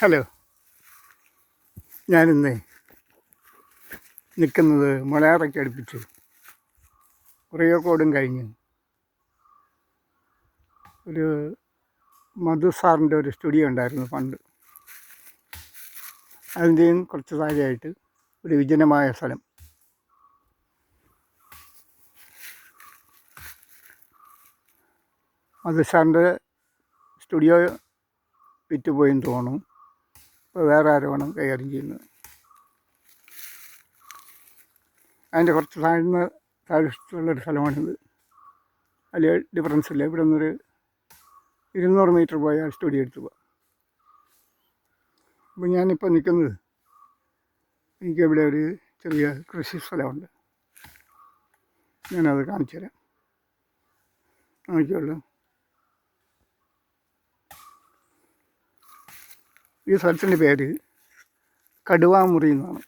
Hello, ഞാനിന്ന് നിൽക്കുന്നത് മുളയാറയ്ക്ക് അടുപ്പിച്ച് കുറേക്കോടും കഴിഞ്ഞ് ഒരു മധു സാറിൻ്റെ ഒരു സ്റ്റുഡിയോ ഉണ്ടായിരുന്നു പണ്ട്. അതിൻ്റെയും കുറച്ച് താഴെയായിട്ട് ഒരു വിജനമായ സ്ഥലം. മധു സാറിൻ്റെ സ്റ്റുഡിയോ വിറ്റുപോയെന്ന് തോന്നുന്നു. ഇപ്പോൾ വേറെ ആരോണം കൈകാര്യം ചെയ്യുന്നത്. അതിൻ്റെ കുറച്ച് താഴ്ചയുള്ളൊരു സ്ഥലമാണിത്. വലിയ ഡിഫറൻസ് ഇല്ല. ഇവിടെ നിന്നൊരു 200 മീറ്റർ പോയാൽ സ്റ്റുഡിയോ എടുത്ത് പോകാം. അപ്പോൾ ഞാനിപ്പോൾ നിൽക്കുന്നത്, എനിക്കിവിടെ ഒരു ചെറിയ കൃഷി സ്ഥലമുണ്ട്. ഞാനത് കാണിച്ചു തരാം. നോക്കിയുള്ളൂ, ഈ സ്ഥലത്തിൻ്റെ പേര് കടുവാമുറി എന്നാണ്.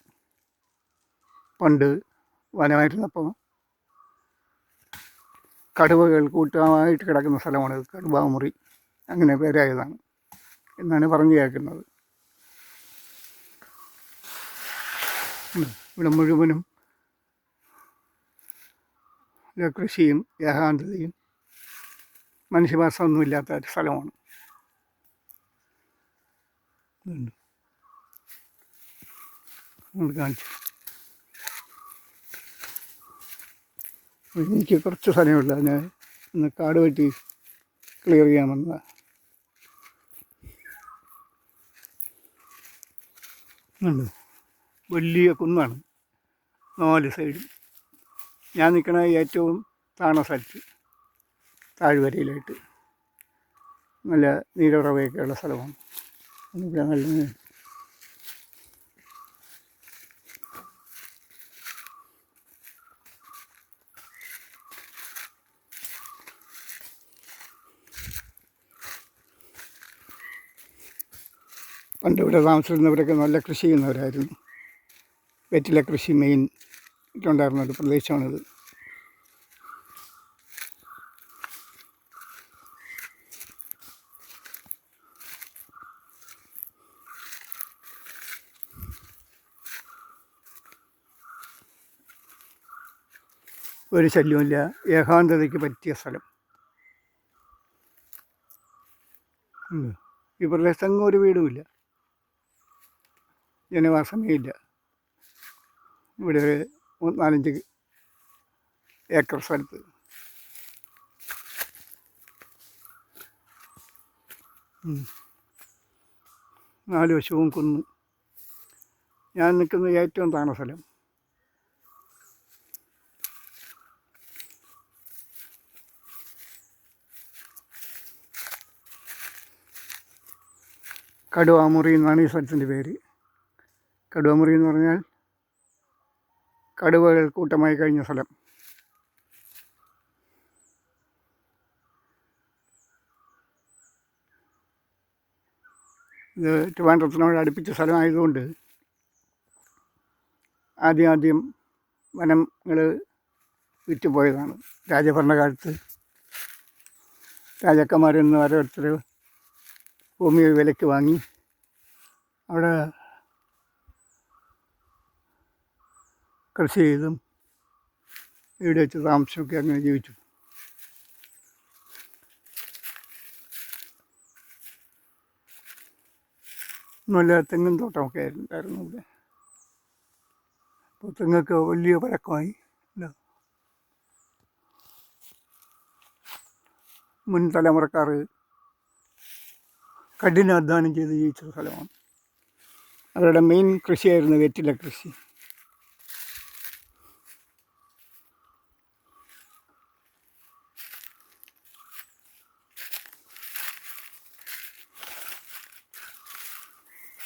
പണ്ട് വനമായിരുന്നപ്പോൾ കടുവകൾ കൂട്ടമായിട്ട് കിടക്കുന്ന സ്ഥലമാണ് കടുവാമുറി. അങ്ങനെ പേരായതാണ് എന്നാണ് പറഞ്ഞു കേൾക്കുന്നത്. ഇവിടെ മുഴുവനും കൃഷിയും ഏകാന്തതയും മനുഷ്യവാസമൊന്നുമില്ലാത്ത ഒരു സ്ഥലമാണ്. കാണിച്ചു, എനിക്ക് കുറച്ച് സ്ഥലമുള്ള അതിനെ ഒന്ന് കാട് വെട്ടി ക്ലിയർ ചെയ്യാമെന്നതാണ്. വലിയ കുന്നാണ് 4 സൈഡും. ഞാൻ നിൽക്കണ ഏറ്റവും താണ സ്ഥലത്ത്, താഴ്വരയിലായിട്ട് നല്ല നീരുറവയൊക്കെയുള്ള സ്ഥലമാണ്. ഇവിടെ നല്ല പണ്ട് ഇവിടെ താമസിച്ചിരുന്നവരൊക്കെ നല്ല കൃഷി ചെയ്യുന്നവരായിരുന്നു. വെറ്റില കൃഷി മെയിൻ ഇട്ടുണ്ടായിരുന്ന ഒരു പ്രദേശമാണിത്. ഒരു ശല്യമില്ല, ഏകാന്തതയ്ക്ക് പറ്റിയ സ്ഥലം. ഈ പ്രദേശത്തെങ്ങും ഒരു വീടുമില്ല, ജനവാസമേ ഇല്ല. ഇവിടെ 4-5 ഏക്കർ സ്ഥലത്ത് നാല് വശവും കുന്ന്. ഞാൻ നിൽക്കുന്ന ഏറ്റവും താണ സ്ഥലം. കടുവാമുറി എന്നാണ് ഈ സ്ഥലത്തിൻ്റെ പേര്. കടുവാമുറി എന്ന് പറഞ്ഞാൽ കടുവകൾ കൂട്ടമായി കഴിഞ്ഞ സ്ഥലം. ഇത് ട്രിവാൻഡ്രത്തിനോട് അടുപ്പിച്ച സ്ഥലമായതുകൊണ്ട് ആദ്യം വനങ്ങൾ വിറ്റുപോയതാണ്. രാജഭരണകാലത്ത് രാജാക്കന്മാരിൽ നിന്ന് ഓരോരുത്തർ ഭൂമി വിലയ്ക്ക് വാങ്ങി അവിടെ കൃഷി ചെയ്തും ഇവിടെ വെച്ച് താമസമൊക്കെ അങ്ങനെ ജീവിച്ചു. നല്ല തെങ്ങും തോട്ടമൊക്കെ ഉണ്ടായിരുന്നു ഇവിടെ. അപ്പോൾ തെങ്ങൊക്കെ വലിയ പഴക്കമായി. മുൻ തലമുറക്കാർ കഠിനാധ്വാനം ചെയ്ത് ജീവിച്ച സ്ഥലമാണ്. അവരുടെ മെയിൻ കൃഷിയായിരുന്നു വെറ്റില കൃഷി.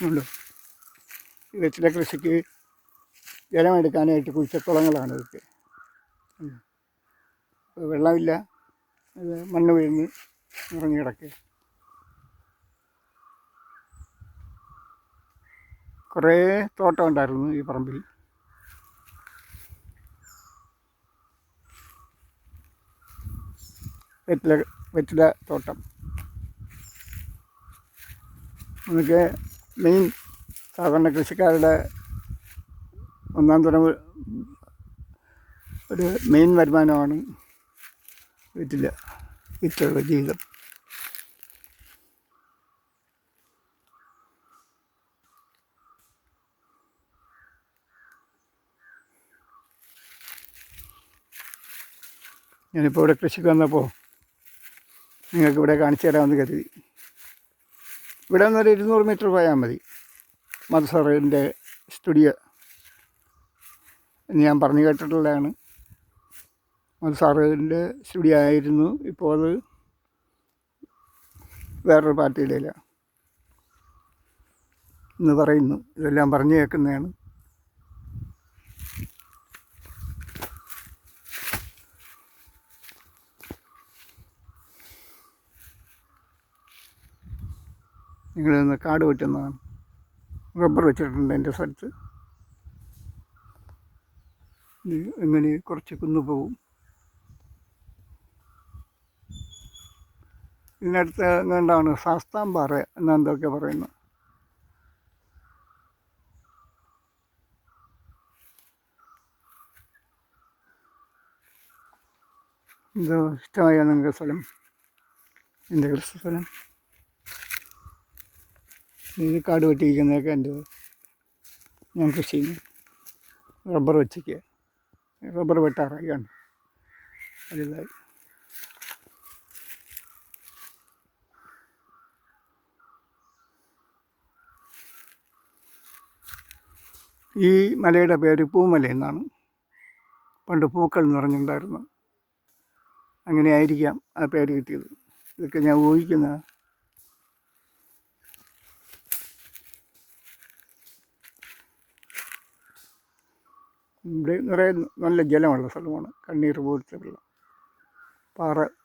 ഉണ്ടോ, ഈ വെറ്റില കൃഷിക്ക് ജലമെടുക്കാനായിട്ട് കുഴിച്ച കുളങ്ങളാണ് ഇതൊക്കെ. വെള്ളമില്ല, അത് മണ്ണ് വീഴുന്ന് നിറഞ്ഞു കിടക്കുക. കുറേ തോട്ടം ഉണ്ടായിരുന്നു ഈ പറമ്പിൽ. വെറ്റില തോട്ടം. നമുക്ക് മെയിൻ സാധാരണ കൃഷിക്കാരുടെ ഒന്നാം തരം ഒരു മെയിൻ വരുമാനമാണ് വിറ്റുള്ള ജീവിതം. ഞാനിപ്പോൾ ഇവിടെ കൃഷിക്ക് വന്നപ്പോൾ നിങ്ങൾക്ക് ഇവിടെ കാണിച്ചു തരാമെന്ന് കരുതി. ഇവിടെ നിന്നൊരു 200 മീറ്റർ പോയാൽ മതി മധുസാറിൻ്റെ സ്റ്റുഡിയോ. ഞാൻ പറഞ്ഞു കേട്ടിട്ടുള്ളതാണ്. മധുസാറിൻ്റെ സ്റ്റുഡിയോ ആയിരുന്നു, ഇപ്പോൾ അത് വേറൊരു പാർട്ടിയിലാണ് എന്ന് പറയുന്നു. ഇതെല്ലാം പറഞ്ഞു കേൾക്കുന്നതാണ്. നിങ്ങളിന്ന് കാട് വെട്ടുന്നതാണ്. റബ്ബർ വെച്ചിട്ടുണ്ട് എൻ്റെ സ്ഥലത്ത്. ഇങ്ങനെ കുറച്ച് കുന്നു പോവും. ഇതിനടുത്ത് എങ്ങാണ്ടാണ് ശാസ്താംപാറ എന്നെന്തൊക്കെ പറയുന്നത്. ഇത് ഇഷ്ടമായ നിങ്ങൾക്ക് സ്ഥലം, എൻ്റെ കൃഷി സ്ഥലം. ഇത് കാട് വെട്ടിയിരിക്കുന്നതൊക്കെ എൻ്റെ ഞാൻ കൃഷി ചെയ്യുന്നു. റബ്ബർ വെച്ചിരിക്കുക. റബ്ബർ വെട്ടാറായി കണ്ടു വലുതായി. ഈ മലയുടെ പേര് പൂമല എന്നാണ്. പണ്ട് പൂക്കൾ നിറഞ്ഞുണ്ടായിരുന്നു. അങ്ങനെ ആയിരിക്കാം ആ പേര് കിട്ടിയത്. ഇതൊക്കെ ഞാൻ ഊഹിക്കുന്ന. ഇവിടെ നിറയെ നല്ല ജലമുള്ള സ്ഥലമാണ്. കണ്ണീർ പോലത്തെ വെള്ളം.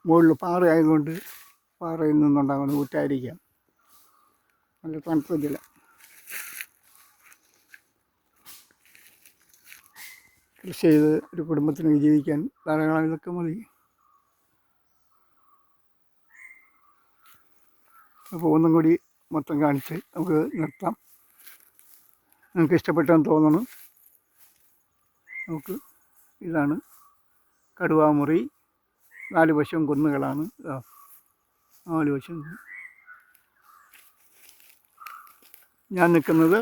മുകളിൽ പാറ ആയതുകൊണ്ട് പാറയിൽ നിന്നുണ്ടാകുന്ന ഊറ്റായിരിക്കാം. നല്ല തണുത്ത ജലം. കൃഷി ചെയ്ത് ഒരു കുടുംബത്തിന് ജീവിക്കാൻ ധാരാളം ഇതൊക്കെ മതി. അപ്പോൾ ഒന്നും കൂടി മൊത്തം കാണിച്ച് നമുക്ക് നിർത്താം. നിങ്ങൾക്ക് ഇഷ്ടപ്പെട്ടെന്ന് തോന്നുന്നു. നമുക്ക് ഇതാണ് കടുവാമുറി. 4 വശവും കുന്നുകളാണ്. 4 വശം. ഞാൻ നിൽക്കുന്നത്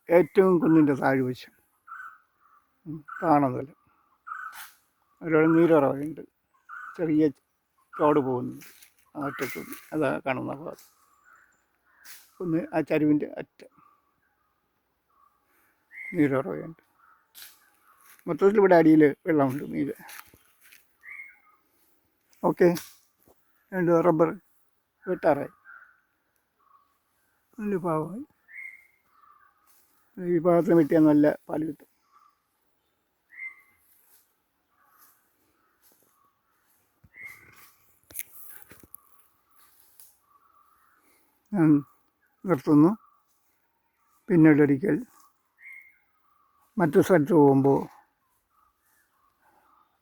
ഏറ്റവും കുന്നിൻ്റെ താഴ്വശം കാണുന്നില്ല. അവരോട് നീരുറവുണ്ട്. ചെറിയ തോട് പോകുന്നുണ്ട് ഒറ്റക്കുന്ന്. അതാ കാണുന്ന ഭാഗം. ഒന്ന് ആ ചരുവിൻ്റെ അറ്റം നീരുറവുണ്ട്. മൊത്തത്തിൽ ഇവിടെ അടിയിൽ വെള്ളമുണ്ട്. നീര്. ഓക്കെ. രണ്ട് റബ്ബർ വെട്ടാറായി. നല്ല പാവമായി. ഈ ഭാഗത്തിന് വെട്ടിയാൽ നല്ല പാല് കിട്ടും. ഞാൻ നിർത്തുന്നു. പിന്നീടൊരിക്കൽ മറ്റു സ്ഥലത്ത് പോകുമ്പോൾ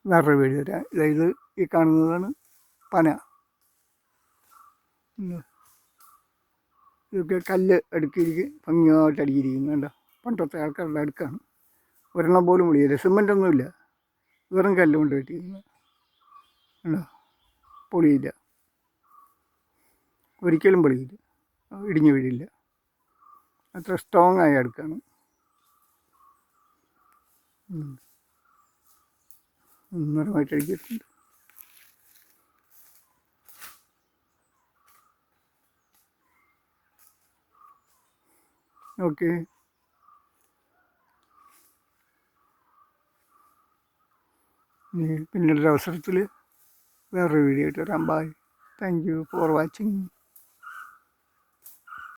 വേറൊരു വീട് തരാം. ഇത് ഈ കാണുന്നതാണ് പന. ഇതൊക്കെ കല്ല് അടുക്കിയിരിക്കും, ഭംഗിയായിട്ട് അടുക്കിയിരിക്കുന്നു. വേണ്ട, പണ്ടത്തെ ആൾക്കാരുടെ അടുക്കാണ്. ഒരെണ്ണം പോലും പൊളിയില്ല. സിമൻ്റൊന്നുമില്ല, വെറും കല്ല് കൊണ്ട് കെട്ടിയിരിക്കുന്നത്. വേണ്ട, പൊളിയില്ല, ഒരിക്കലും പൊളിയില്ല, ഇടിഞ്ഞു വീഴില്ല. അത്ര സ്ട്രോങ് ആയ അടുക്കാണ്. സുന്ദരമായിട്ട് അടിക്കിയിട്ടുണ്ട്. ഓക്കെ. പിന്നീടൊരു അവസരത്തിൽ വേറൊരു വീഡിയോ ആയിട്ട് വരാം. Bye. Thank you for watching.